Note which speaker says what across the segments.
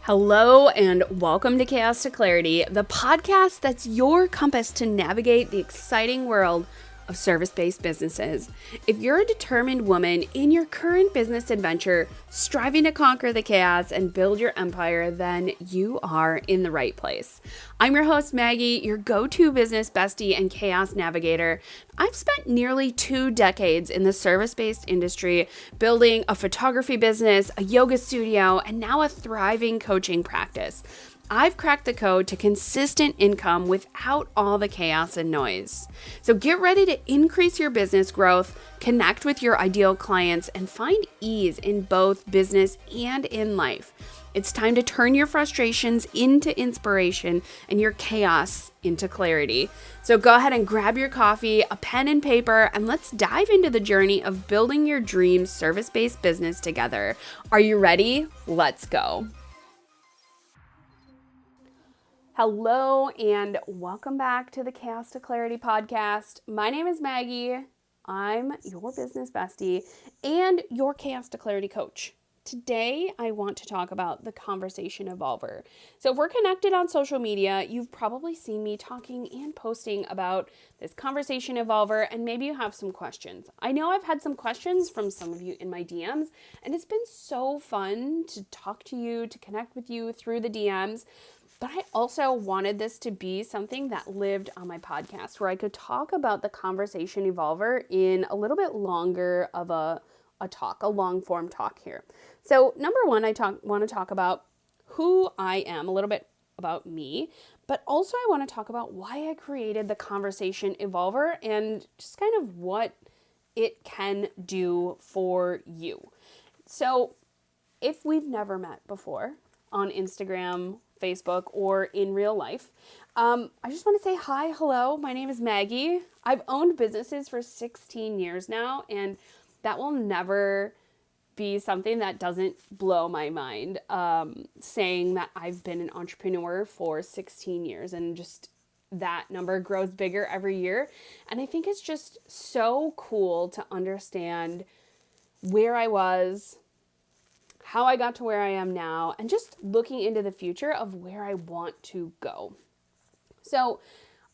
Speaker 1: Hello and welcome to Chaos to Clarity, the podcast that's your compass to navigate the exciting world of service-based businesses. If you're a determined woman in your current business adventure, striving to conquer the chaos and build your empire, then you are in the right place. I'm your host, Maggie, your go-to business bestie and chaos navigator. I've spent nearly 2 decades in the service-based industry, building a photography business, a yoga studio, and now a thriving coaching practice. I've cracked the code to consistent income without all the chaos and noise. So get ready to increase your business growth, connect with your ideal clients, and find ease in both business and in life. It's time to turn your frustrations into inspiration and your chaos into clarity. So go ahead and grab your coffee, a pen and paper, and let's dive into the journey of building your dream service-based business together. Are you ready? Let's go. Hello and welcome back to the Chaos to Clarity podcast. My name is Maggie. I'm your business bestie and your Chaos to Clarity coach. Today, I want to talk about the Coversation EVOLVER. So if we're connected on social media, you've probably seen me talking and posting about this Coversation EVOLVER, and maybe you have some questions. I know I've had some questions from some of you in my DMs, and it's been so fun to talk to you, to connect with you through the DMs. But I also wanted this to be something that lived on my podcast, where I could talk about the Coversation EVOLVER in a little bit longer of a long form talk here. So number one, want to talk about who I am, a little bit about me, but also I want to talk about why I created the Coversation EVOLVER and just kind of what it can do for you. So if we've never met before on Instagram, Facebook, or in real life, I just want to say hi, hello, my name is Maggie. I've owned businesses for 16 years now, and that will never be something that doesn't blow my mind, saying that I've been an entrepreneur for 16 years, and just that number grows bigger every year. And I think it's just so cool to understand where I was, how I got to where I am now, and just looking into the future of where I want to go. So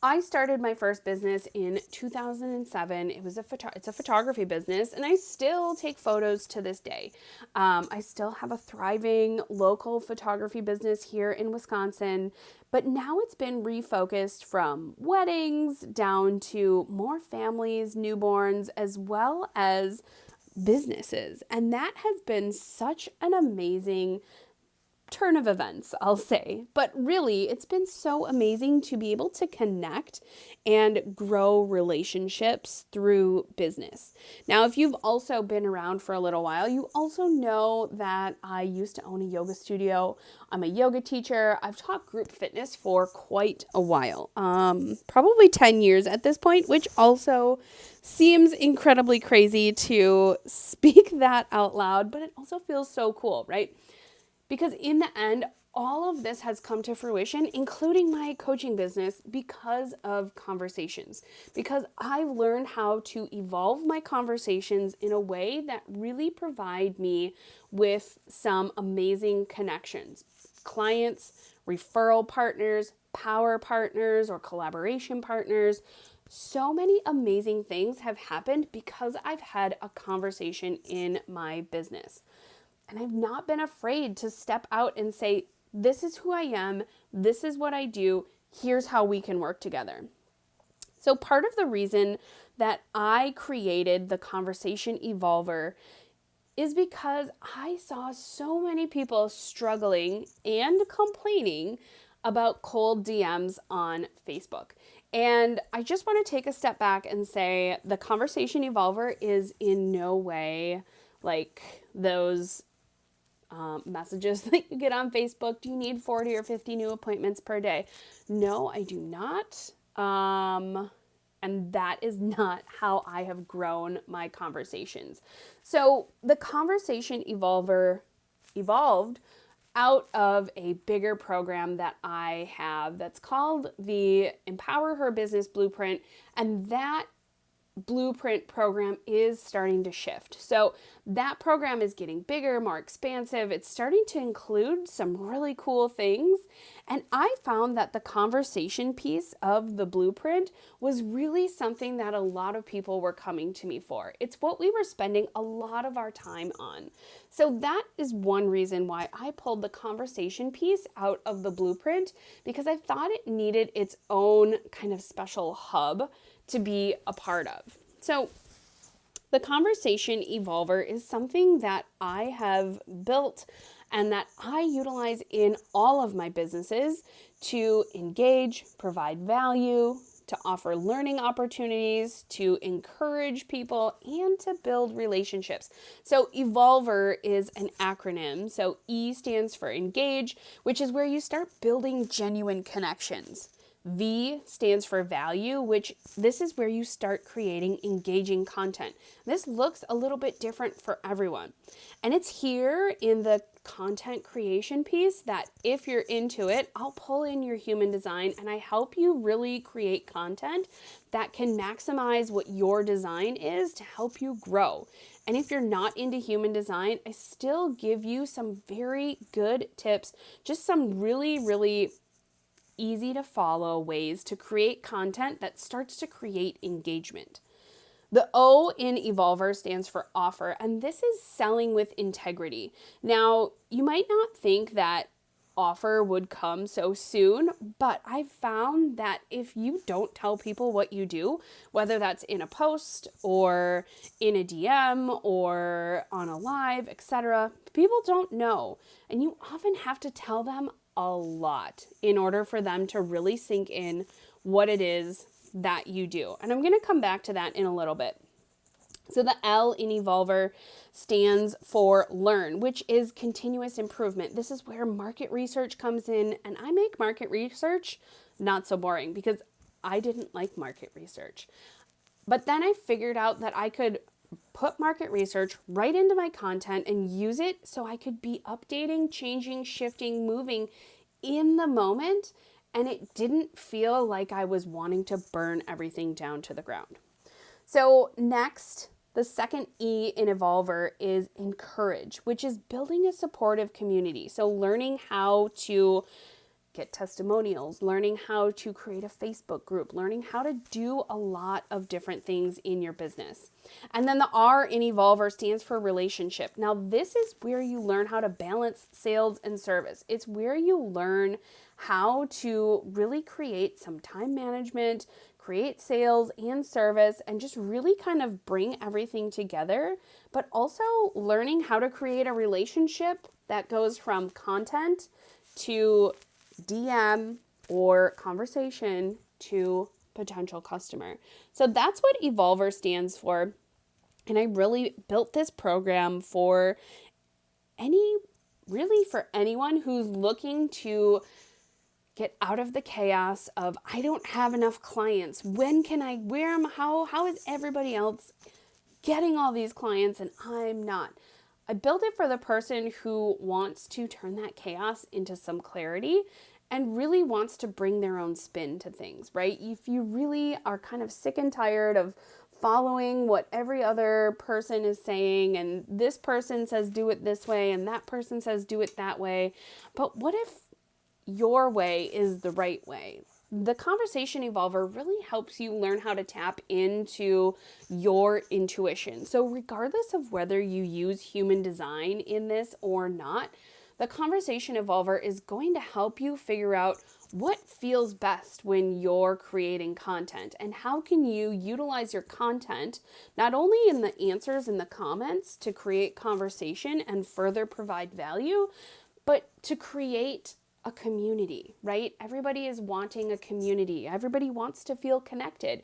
Speaker 1: I started my first business in 2007. It's a photography business, and I still take photos to this day. I still have a thriving local photography business here in Wisconsin, but now it's been refocused from weddings down to more families, newborns, as well as businesses. And that has been such an amazing turn of events, I'll say. But really, it's been so amazing to be able to connect and grow relationships through business. Now, if you've also been around for a little while, you also know that I used to own a yoga studio. I'm a yoga teacher. I've taught group fitness for quite a while, probably 10 years at this point, which also seems incredibly crazy to speak that out loud, but it also feels so cool, right? Because in the end, all of this has come to fruition, including my coaching business, because of conversations. Because I've learned how to evolve my conversations in a way that really provide me with some amazing connections. Clients, referral partners, power partners, or collaboration partners. So many amazing things have happened because I've had a conversation in my business. And I've not been afraid to step out and say, this is who I am, this is what I do, here's how we can work together. So part of the reason that I created the Coversation EVOLVER is because I saw so many people struggling and complaining about cold DMs on Facebook. And I just want to take a step back and say the Coversation EVOLVER is in no way like those messages that you get on Facebook. Do you need 40 or 50 new appointments per day? No, I do not. And that is not how I have grown my conversations. So the Coversation EVOLVER evolved out of a bigger program that I have that's called the Empower Her Business Blueprint. And that Blueprint program is starting to shift. So that program is getting bigger, more expansive. It's starting to include some really cool things. And I found that the conversation piece of the blueprint was really something that a lot of people were coming to me for. It's what we were spending a lot of our time on. So that is one reason why I pulled the conversation piece out of the blueprint, because I thought it needed its own kind of special hub to be a part of. So the Coversation EVOLVER is something that I have built and that I utilize in all of my businesses to engage, provide value, to offer learning opportunities, to encourage people, and to build relationships. So EVOLVER is an acronym. So E stands for engage, which is where you start building genuine connections. V stands for value, which this is where you start creating engaging content. This looks a little bit different for everyone. And it's here in the content creation piece that if you're into it, I'll pull in your human design and I help you really create content that can maximize what your design is to help you grow. And if you're not into human design, I still give you some very good tips, just some really easy to follow ways to create content that starts to create engagement. The O in EVOLVER stands for offer, and this is selling with integrity. Now, you might not think that offer would come so soon, but I've found that if you don't tell people what you do, whether that's in a post or in a DM or on a live, etc., people don't know. And you often have to tell them a lot in order for them to really sink in what it is that you do. And I'm going to come back to that in a little bit. So the L in EVOLVER stands for learn, which is continuous improvement. This is where market research comes in, and I make market research not so boring because I didn't like market research. But then I figured out that I could put market research right into my content and use it so I could be updating, changing, shifting, moving in the moment, and it didn't feel like I was wanting to burn everything down to the ground. So next, the second E in EVOLVER is encourage, which is building a supportive community. So learning how to get testimonials, learning how to create a Facebook group, learning how to do a lot of different things in your business. And then the R in EVOLVER stands for relationship. Now, this is where you learn how to balance sales and service. It's where you learn how to really create some time management, create sales and service, and just really kind of bring everything together, but also learning how to create a relationship that goes from content to DM or conversation to potential customer. So that's what EVOLVER stands for. And I really built this program for anyone who's looking to get out of the chaos of, I don't have enough clients. When can I, how is everybody else getting all these clients and I'm not? I built it for the person who wants to turn that chaos into some clarity and really wants to bring their own spin to things, right? If you really are kind of sick and tired of following what every other person is saying, and this person says do it this way and that person says do it that way, but what if your way is the right way? The Coversation EVOLVER really helps you learn how to tap into your intuition. So regardless of whether you use human design in this or not, the Coversation EVOLVER is going to help you figure out what feels best when you're creating content and how can you utilize your content not only in the answers in the comments to create conversation and further provide value, but to create a community, right? Everybody is wanting a community. Everybody wants to feel connected.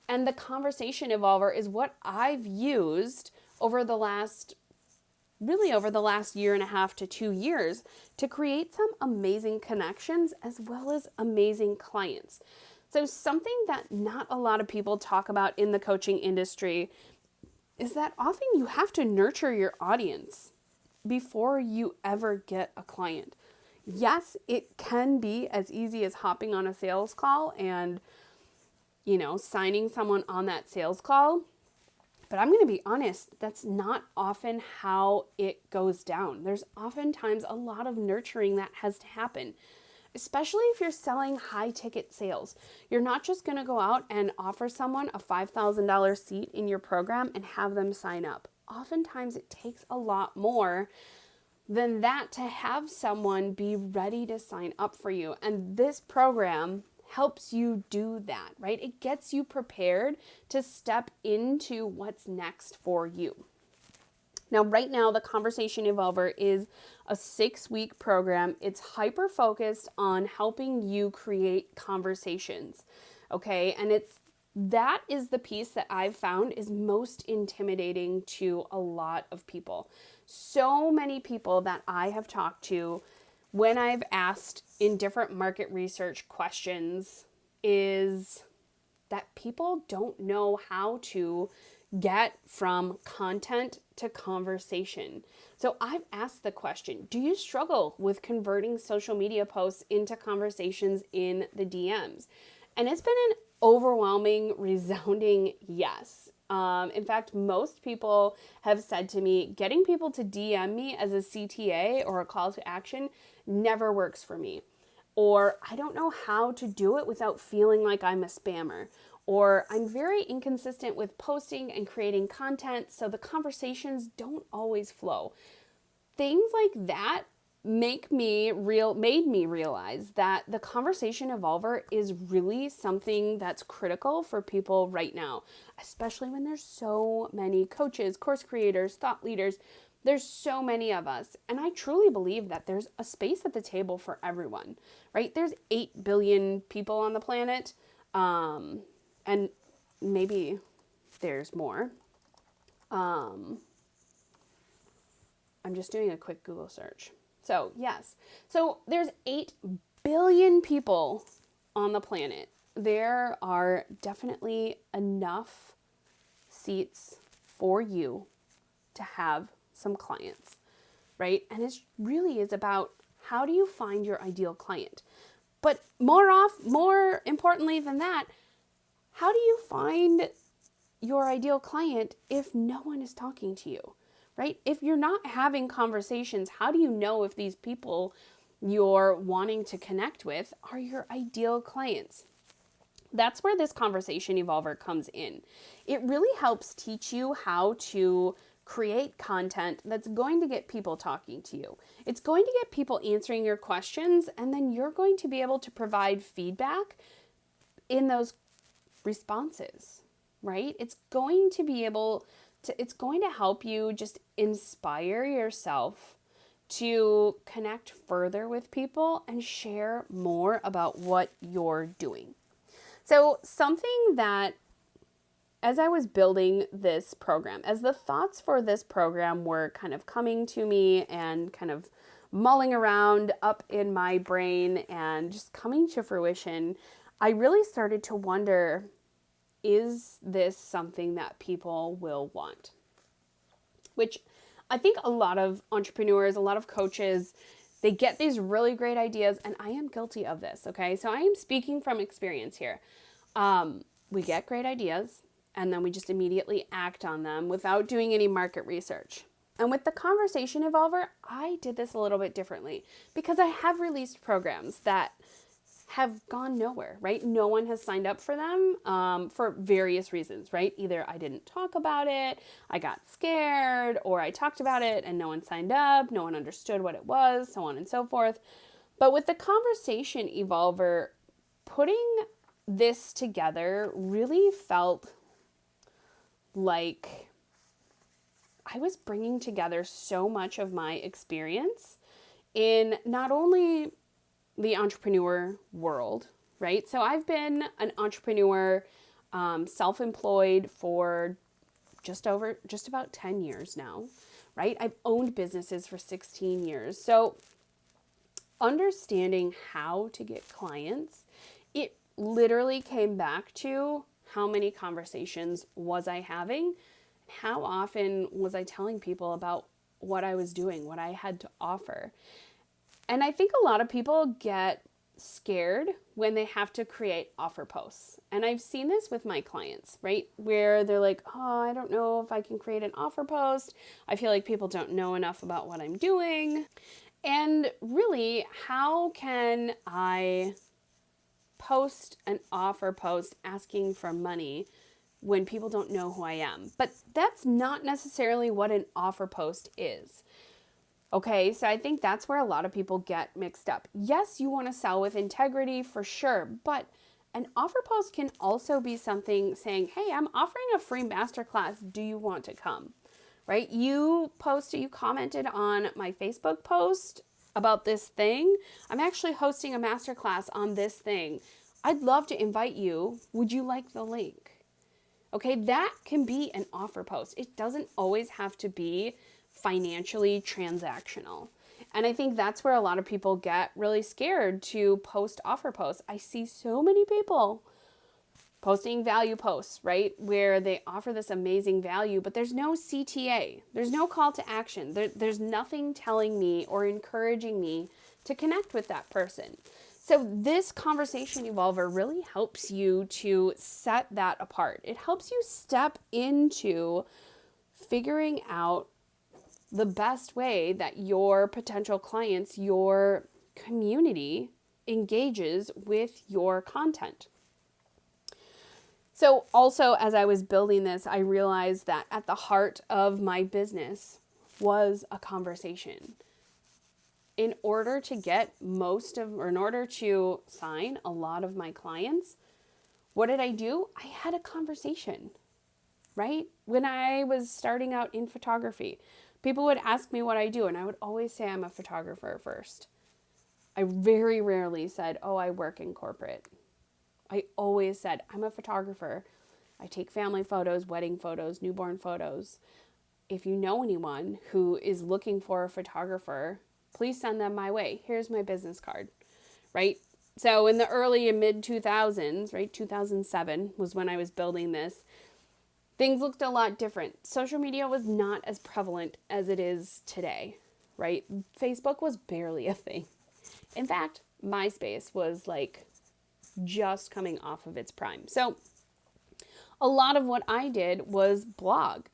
Speaker 1: And the Coversation EVOLVER is what I've used over the last year and a half to 2 years to create some amazing connections as well as amazing clients. So something that not a lot of people talk about in the coaching industry is that often you have to nurture your audience before you ever get a client. Yes, it can be as easy as hopping on a sales call and signing someone on that sales call. But I'm going to be honest, that's not often how it goes down. There's oftentimes a lot of nurturing that has to happen, especially if you're selling high ticket sales. You're not just going to go out and offer someone a $5,000 seat in your program and have them sign up. Oftentimes it takes a lot more than that to have someone be ready to sign up for you. And this program helps you do that, right? It gets you prepared to step into what's next for you. Now, right now, the Coversation EVOLVER is a 6-week program. It's hyper-focused on helping you create conversations, okay? And that is the piece that I've found is most intimidating to a lot of people. So many people that I have talked to when I've asked in different market research questions is that people don't know how to get from content to conversation. So I've asked the question, do you struggle with converting social media posts into conversations in the DMs? And it's been an overwhelming, resounding yes. In fact, most people have said to me, getting people to DM me as a CTA or a call to action never works for me. Or I don't know how to do it without feeling like I'm a spammer. Or I'm very inconsistent with posting and creating content, so the conversations don't always flow. Things like that made me realize that the Coversation EVOLVER is really something that's critical for people right now, especially when there's so many coaches, course creators, thought leaders. There's so many of us, and I truly believe that there's a space at the table for everyone, right? There's 8 billion people on the planet, and maybe there's more. I'm just doing a quick Google search. So yes, so there's 8 billion people on the planet. There are definitely enough seats for you to have some clients, right? And it really is about how do you find your ideal client? But more importantly than that, how do you find your ideal client if no one is talking to you? Right? If you're not having conversations, how do you know if these people you're wanting to connect with are your ideal clients? That's where this Coversation EVOLVER comes in. It really helps teach you how to create content that's going to get people talking to you. It's going to get people answering your questions, and then you're going to be able to provide feedback in those responses, right? It's going to help you just inspire yourself to connect further with people and share more about what you're doing. So something that, as I was building this program, as the thoughts for this program were kind of coming to me and kind of mulling around up in my brain and just coming to fruition, I really started to wonder, is this something that people will want? Which I think a lot of entrepreneurs, a lot of coaches, they get these really great ideas, and I am guilty of this, okay? So I am speaking from experience here. We get great ideas, and then we just immediately act on them without doing any market research. And with the Coversation EVOLVER, I did this a little bit differently because I have released programs that have gone nowhere, right? No one has signed up for them for various reasons, right? Either I didn't talk about it, I got scared, or I talked about it and no one signed up, no one understood what it was, so on and so forth. But with the Coversation EVOLVER, putting this together really felt like I was bringing together so much of my experience in not only the entrepreneur world, right? So I've been an entrepreneur, self-employed for just about 10 years now, right? I've owned businesses for 16 years. So understanding how to get clients, it literally came back to how many conversations was I having? How often was I telling people about what I was doing, what I had to offer? And I think a lot of people get scared when they have to create offer posts. And I've seen this with my clients, right? Where they're like, oh, I don't know if I can create an offer post. I feel like people don't know enough about what I'm doing. And really, how can I post an offer post asking for money when people don't know who I am? But that's not necessarily what an offer post is. Okay, so I think that's where a lot of people get mixed up. Yes, you want to sell with integrity for sure, but an offer post can also be something saying, hey, I'm offering a free masterclass. Do you want to come? Right? You commented on my Facebook post about this thing. I'm actually hosting a masterclass on this thing. I'd love to invite you. Would you like the link? Okay, that can be an offer post. It doesn't always have to be financially transactional. And I think that's where a lot of people get really scared to post offer posts. I see so many people posting value posts, right? Where they offer this amazing value, but there's no CTA. There's no call to action. There's nothing telling me or encouraging me to connect with that person. So this conversation evolver really helps you to set that apart. It helps you step into figuring out the best way that your potential clients, your community engages with your content. So also, as I was building this, I realized that at the heart of my business was a conversation. In order to sign a lot of my clients, what did I do? I had a conversation, right? When I was starting out in photography, people would ask me what I do, and I would always say I'm a photographer first. I very rarely said, oh, I work in corporate. I always said, I'm a photographer. I take family photos, wedding photos, newborn photos. If you know anyone who is looking for a photographer, please send them my way. Here's my business card, right? So in the early and mid 2000s, right, 2007 was when I was building this, things looked a lot different. Social media was not as prevalent as it is today, right? Facebook was barely a thing. In fact, MySpace was like just coming off of its prime. So a lot of what I did was blog.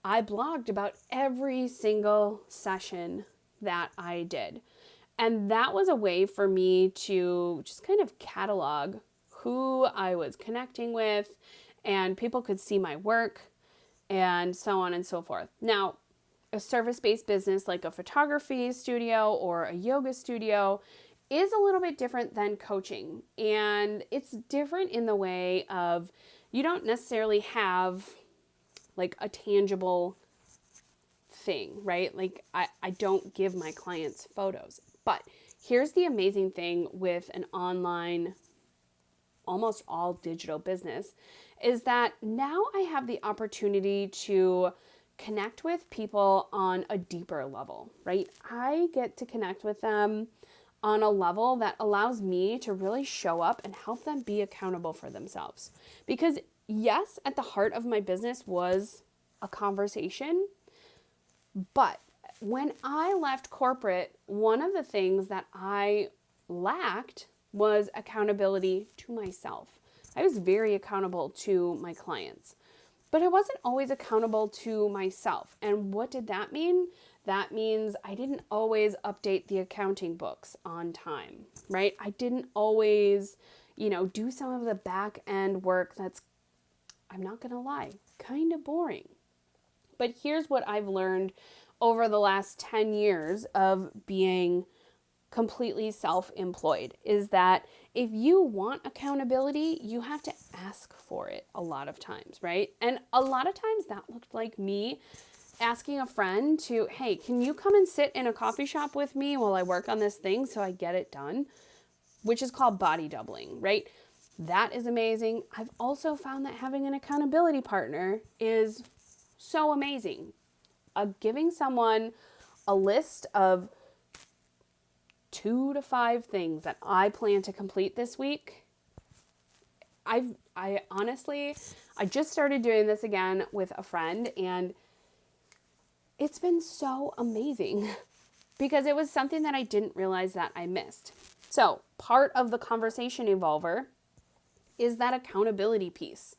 Speaker 1: I blogged about every single session that I did. And that was a way for me to just kind of catalog who I was connecting with, and people could see my work and so on and so forth. Now, a service-based business like a photography studio or a yoga studio is a little bit different than coaching. And it's different in the way of you don't necessarily have like a tangible thing, right? Like I don't give my clients photos. But here's the amazing thing with an online, almost all digital business, is that now I have the opportunity to connect with people on a deeper level, right? I get to connect with them on a level that allows me to really show up and help them be accountable for themselves. Because yes, at the heart of my business was a conversation, but when I left corporate, one of the things that I lacked was accountability to myself. I was very accountable to my clients, but I wasn't always accountable to myself. And what did that mean? That means I didn't always update the accounting books on time, right? I didn't always, do some of the back end work that's, I'm not going to lie, kind of boring. But here's what I've learned over the last 10 years of being completely self-employed is that if you want accountability, you have to ask for it a lot of times, right? And a lot of times that looked like me asking a friend to, hey, can you come and sit in a coffee shop with me while I work on this thing so I get it done? Which is called body doubling, right? That is amazing. I've also found that having an accountability partner is so amazing. Giving someone a list of 2 to 5 things that I plan to complete this week. I honestly just started doing this again with a friend, and it's been so amazing because it was something that I didn't realize that I missed. So part of the Conversation Evolver is that accountability piece,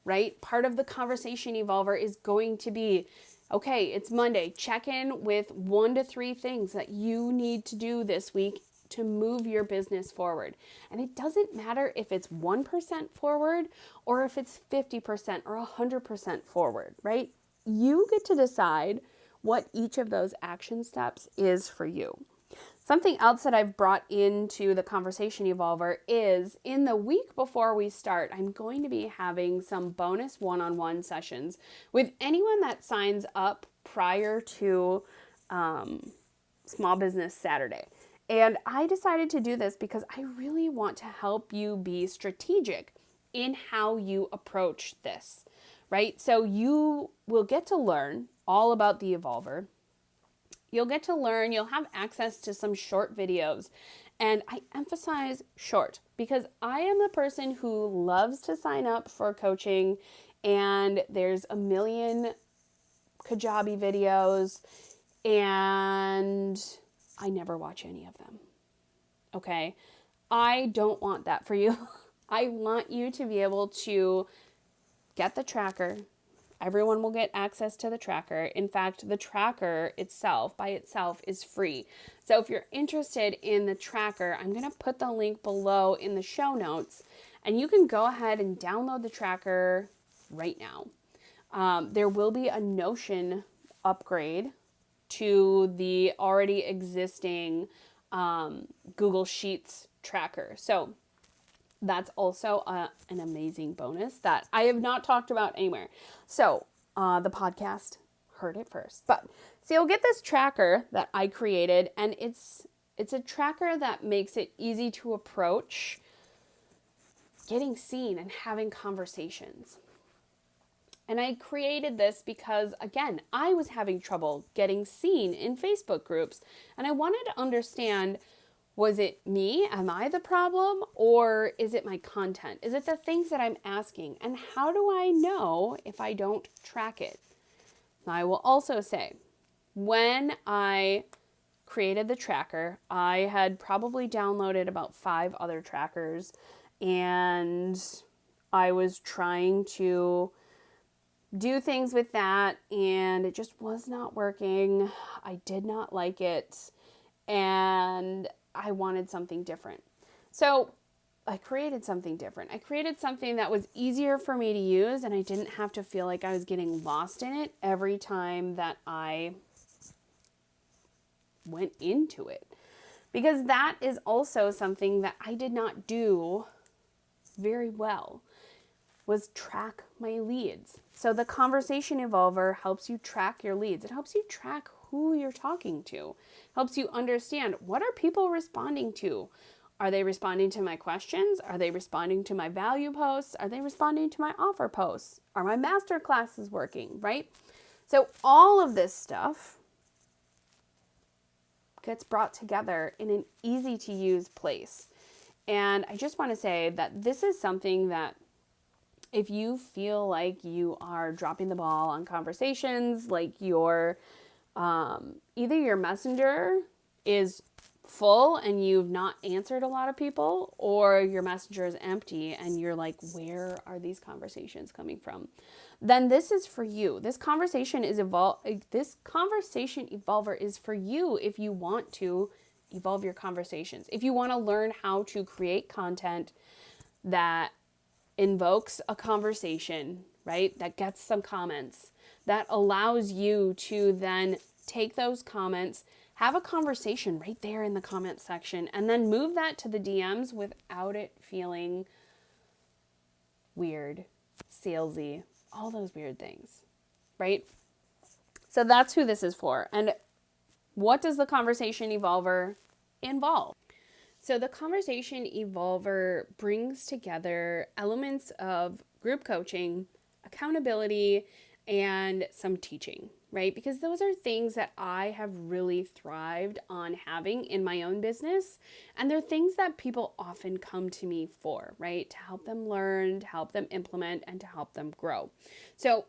Speaker 1: right? Part of the Conversation Evolver is going to be, okay, it's Monday. Check in with 1 to 3 things that you need to do this week to move your business forward. And it doesn't matter if it's 1% forward or if it's 50% or 100% forward, right? You get to decide what each of those action steps is for you. Something else that I've brought into the Conversation Evolver is in the week before we start, I'm going to be having some bonus one-on-one sessions with anyone that signs up prior to Small Business Saturday. And I decided to do this because I really want to help you be strategic in how you approach this, right? So you will get to learn all about the Evolver. You'll get to learn, you'll have access to some short videos. And I emphasize short because I am the person who loves to sign up for coaching, and there's a million Kajabi videos and I never watch any of them. Okay? I don't want that for you. I want you to be able to get the tracker. Everyone will get access to the tracker. In fact, the tracker itself, by itself, is free. So if you're interested in the tracker, I'm going to put the link below in the show notes, and you can go ahead and download the tracker right now. There will be a Notion upgrade to the already existing Google Sheets tracker. So that's also an amazing bonus that I have not talked about anywhere. So the podcast heard it first. But so you'll get this tracker that I created, and it's a tracker that makes it easy to approach getting seen and having conversations. And I created this because, again, I was having trouble getting seen in Facebook groups, and I wanted to understand, was it me? Am I the problem? Or is it my content? Is it the things that I'm asking? And how do I know if I don't track it? I will also say, when I created the tracker, I had probably downloaded about 5 other trackers, and I was trying to do things with that, and it just was not working. I did not like it, and I wanted something different. So I created something different. I created something that was easier for me to use, and I didn't have to feel like I was getting lost in it every time that I went into it. Because that is also something that I did not do very well, was track my leads. So the Conversation Evolver helps you track your leads. It helps you track who you're talking to. Helps you understand, what are people responding to? Are they responding to my questions? Are they responding to my value posts? Are they responding to my offer posts? Are my master classes working, right? So all of this stuff gets brought together in an easy to use place. And I just want to say that this is something that if you feel like you are dropping the ball on conversations, like your either your messenger is full and you've not answered a lot of people, or your messenger is empty and you're like, where are these conversations coming from? Then this is for you. This conversation evolver is for you if you want to evolve your conversations. If you want to learn how to create content that invokes a conversation, right? That gets some comments, that allows you to then take those comments, have a conversation right there in the comment section, and then move that to the DMs without it feeling weird, salesy, all those weird things, right? So that's who this is for. And what does the Conversation Evolver involve? So the Conversation Evolver brings together elements of group coaching, accountability, and some teaching, right? Because those are things that I have really thrived on having in my own business. And they're things that people often come to me for, right? To help them learn, to help them implement, and to help them grow. So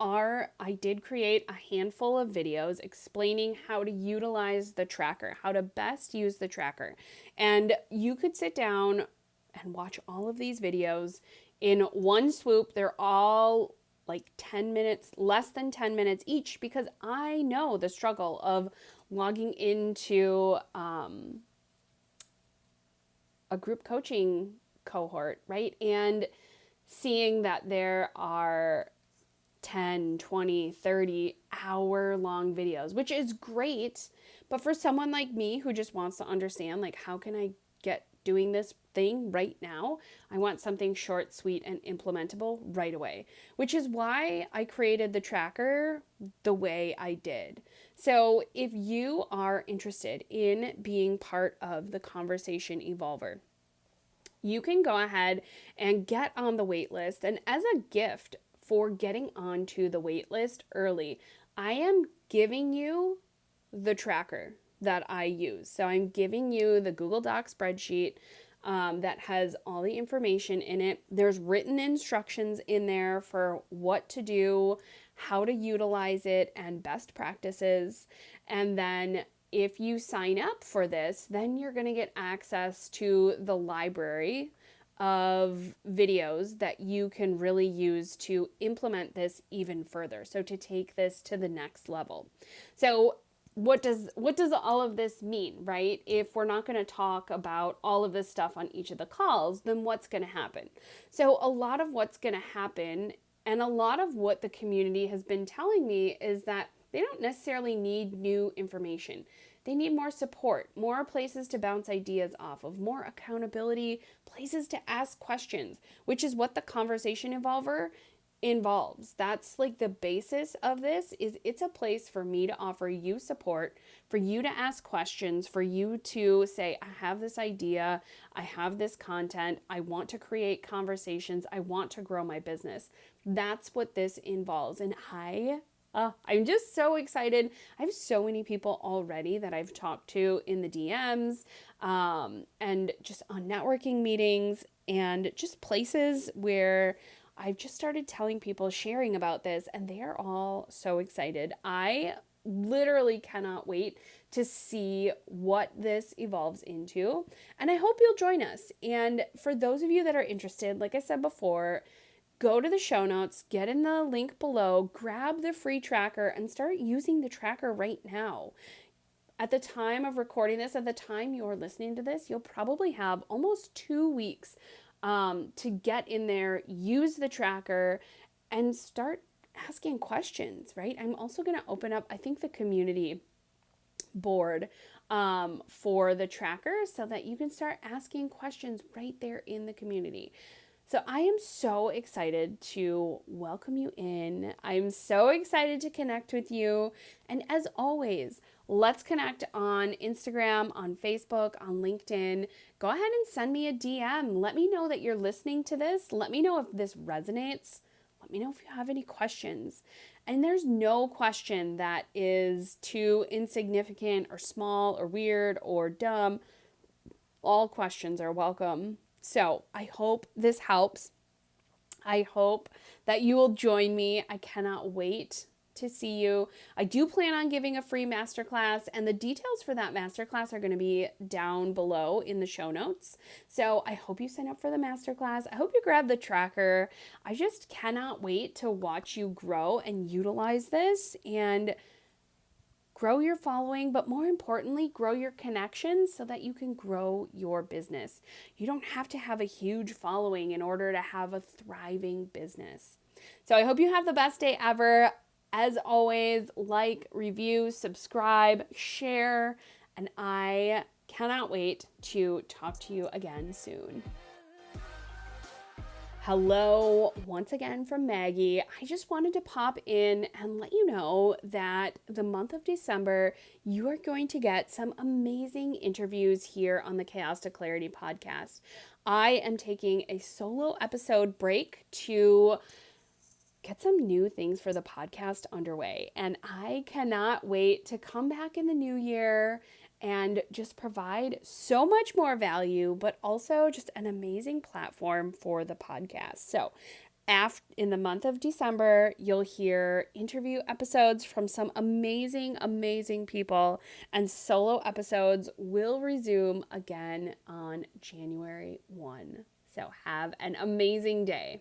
Speaker 1: I did create a handful of videos explaining how to utilize the tracker, how to best use the tracker. And you could sit down and watch all of these videos in one swoop. They're all like 10 minutes, less than 10 minutes each, because I know the struggle of logging into a group coaching cohort, right? And seeing that there are 10, 20, 30 hour long videos, which is great. But for someone like me who just wants to understand, like, how can I get doing this thing right now? I want something short, sweet, and implementable right away, which is why I created the tracker the way I did. So if you are interested in being part of the Coversation EVOLVER, you can go ahead and get on the wait list. And as a gift for getting onto the wait list early, I am giving you the tracker that I use. So I'm giving you the Google Doc spreadsheet that has all the information in it. There's written instructions in there for what to do, how to utilize it, and best practices. And then if you sign up for this, then you're going to get access to the library of videos that you can really use to implement this even further. So to take this to the next level. So what does all of this mean, right? If we're not going to talk about all of this stuff on each of the calls, then what's going to happen? So a lot of what's going to happen, and a lot of what the community has been telling me, is that they don't necessarily need new information. They need more support, more places to bounce ideas off of, more accountability, places to ask questions, which is what the Coversation EVOLVER involves. That's like the basis of this. Is it's a place for me to offer you support, for you to ask questions, for you to say, I have this idea, I have this content, I want to create conversations, I want to grow my business. That's what this involves. And I'm just so excited. I have so many people already that I've talked to in the DMs and just on networking meetings and just places where I've just started telling people, sharing about this, and they are all so excited. I literally cannot wait to see what this evolves into, and I hope you'll join us. And for those of you that are interested, like I said before, go to the show notes, get in the link below, grab the free tracker, and start using the tracker right now. At the time of recording this, at the time you're listening to this, you'll probably have almost 2 weeks to get in there, use the tracker, and start asking questions, right? I'm also going to open up, I think, the community board for the tracker so that you can start asking questions right there in the community. So I am so excited to welcome you in. I'm so excited to connect with you. And as always, let's connect on Instagram, on Facebook, on LinkedIn. Go ahead and send me a DM. Let me know that you're listening to this. Let me know if this resonates. Let me know if you have any questions. And there's no question that is too insignificant or small or weird or dumb. All questions are welcome. So I hope this helps. I hope that you will join me. I cannot wait to see you. I do plan on giving a free masterclass, and the details for that masterclass are going to be down below in the show notes. So I hope you sign up for the masterclass. I hope you grab the tracker. I just cannot wait to watch you grow and utilize this and grow your following, but more importantly, grow your connections so that you can grow your business. You don't have to have a huge following in order to have a thriving business. So I hope you have the best day ever. As always, like, review, subscribe, share, and I cannot wait to talk to you again soon. Hello, once again from Maggie. I just wanted to pop in and let you know that the month of December, you are going to get some amazing interviews here on the Chaos to Clarity podcast. I am taking a solo episode break to get some new things for the podcast underway, and I cannot wait to come back in the new year and just provide so much more value, but also just an amazing platform for the podcast. So In the month of December, you'll hear interview episodes from some amazing, amazing people, and solo episodes will resume again on January 1. So have an amazing day.